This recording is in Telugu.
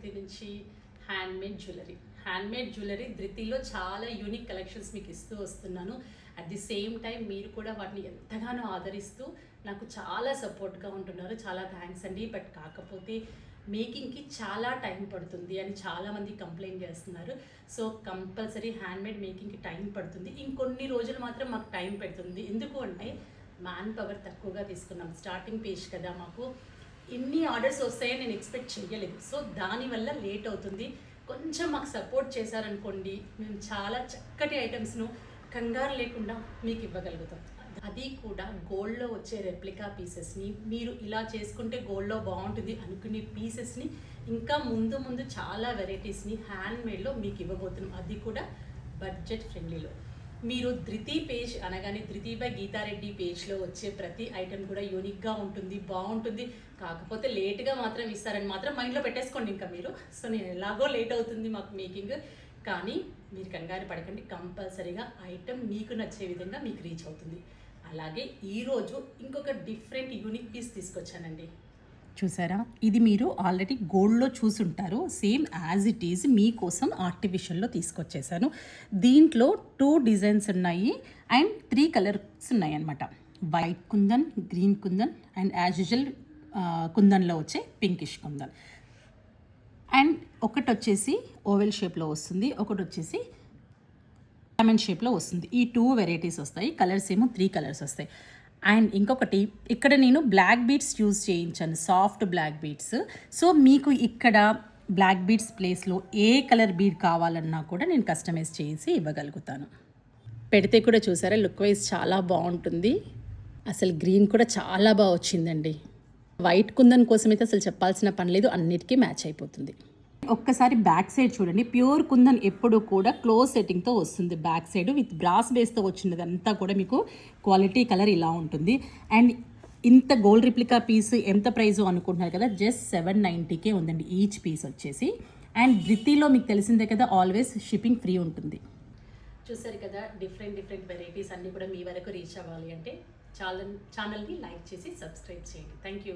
ధృతి నుంచి హ్యాండ్మేడ్ జ్యువెలరీ ధృతిలో చాలా యూనిక్ కలెక్షన్స్ మీకు ఇస్తూ వస్తున్నాను. అట్ ది సేమ్ టైం మీరు కూడా వాటిని ఎంతగానో ఆదరిస్తూ నాకు చాలా సపోర్ట్గా ఉంటున్నారు. చాలా థ్యాంక్స్ అండి. బట్ కాకపోతే మేకింగ్కి చాలా టైం పడుతుంది అని చాలామంది కంప్లైంట్ చేస్తున్నారు. సో కంపల్సరీ హ్యాండ్మేడ్ మేకింగ్కి టైం పడుతుంది. ఇంకొన్ని రోజులు మాత్రం మాకు టైం పెడుతుంది. ఎందుకు అంటే మ్యాన్ పవర్ తక్కువగా తీసుకున్నాం. స్టార్టింగ్ పేజ్ కదా, మాకు ఇన్ని ఆర్డర్స్ వస్తాయని నేను ఎక్స్పెక్ట్ చేయలేదు. సో దానివల్ల లేట్ అవుతుంది. కొంచెం మాకు సపోర్ట్ చేశారనుకోండి, మేము చాలా చక్కటి ఐటమ్స్ను కంగారు లేకుండా మీకు ఇవ్వగలుగుతాం. అది కూడా గోల్డ్లో వచ్చే రెప్లికా పీసెస్ని, మీరు ఇలా చేసుకుంటే గోల్డ్లో బాగుంటుంది అనుకునే పీసెస్ని, ఇంకా ముందు చాలా వెరైటీస్ని హ్యాండ్మేడ్లో మీకు ఇవ్వబోతున్నాం. అది కూడా బడ్జెట్ ఫ్రెండ్లీలో. మీరు ధృతి పేజ్ అనగానే ధృతి బై గీతారెడ్డి పేజ్లో వచ్చే ప్రతి ఐటెం కూడా యూనిక్గా ఉంటుంది, బాగుంటుంది. కాకపోతే లేట్గా మాత్రం ఇస్తారని మాత్రం మైండ్లో పెట్టేసుకోండి ఇంకా మీరు. సో నేను ఎలాగో లేట్ అవుతుంది మాకు మేకింగ్, కానీ మీరు కంగారు పడకండి. కంపల్సరీగా ఐటెం మీకు నచ్చే విధంగా మీకు రీచ్ అవుతుంది. అలాగే ఈరోజు ఇంకొక డిఫరెంట్ యూనిక్ పీస్ తీసుకొచ్చానండి. చూసారా, ఇది మీరు ఆల్రెడీ గోల్డ్లో చూసుంటారు. సేమ్ యాజ్ ఇట్ ఈజ్ మీకోసం ఆర్టిఫిషియల్లో తీసుకొచ్చేసాను. దీంట్లో 2 డిజైన్స్ ఉన్నాయి అండ్ 3 కలర్స్ ఉన్నాయి అన్నమాట. White kundan, green kundan and as usual కుందన్లో వచ్చే పింకిష్ కుందన్. అండ్ ఒకటి వచ్చేసి ఓవెల్ షేప్లో వస్తుంది, ఒకటి వచ్చేసి డైమండ్ షేప్లో వస్తుంది. ఈ 2 వెరైటీస్ వస్తాయి. కలర్స్ ఏమో 3 కలర్స్ వస్తాయి. అండ్ ఇంకొకటి, ఇక్కడ నేను బ్లాక్ బీడ్స్ యూజ్ చేయించాను, సాఫ్ట్ బ్లాక్ బీడ్స్. సో మీకు ఇక్కడ బ్లాక్ బీడ్స్ ప్లేస్లో ఏ కలర్ బీడ్ కావాలన్నా కూడా నేను కస్టమైజ్ చేసి ఇవ్వగలుగుతాను. పెడితే కూడా చూసారా, లుక్ వైజ్ చాలా బాగుంటుంది. అసలు గ్రీన్ కూడా చాలా బాగా వచ్చిందండి. వైట్ కుందన్ కోసం అయితే అసలు చెప్పాల్సిన పని లేదు, అన్నిటికీ మ్యాచ్ అయిపోతుంది. ఒక్కసారి బ్యాక్ సైడ్ చూడండి. ప్యూర్ కుందన్ ఎప్పుడు కూడా క్లోజ్ సెట్టింగ్తో వస్తుంది. బ్యాక్ సైడ్ విత్ బ్రాస్ బేస్తో వచ్చినది అంతా కూడా మీకు క్వాలిటీ కలర్ ఇలా ఉంటుంది. అండ్ ఇంత గోల్డ్ రిప్లికా పీస్ ఎంత ప్రైజు అనుకుంటున్నారు కదా, జస్ట్ 790కే ఉందండి ఈచ్ పీస్ వచ్చేసి. అండ్ ధృతిలో మీకు తెలిసిందే కదా, ఆల్వేస్ షిప్పింగ్ ఫ్రీ ఉంటుంది. చూసారు కదా, డిఫరెంట్ వెరైటీస్ అన్నీ కూడా మీ వరకు రీచ్ అవ్వాలి అంటే ఛానల్ని లైక్ చేసి సబ్స్క్రైబ్ చేయండి. Thank you.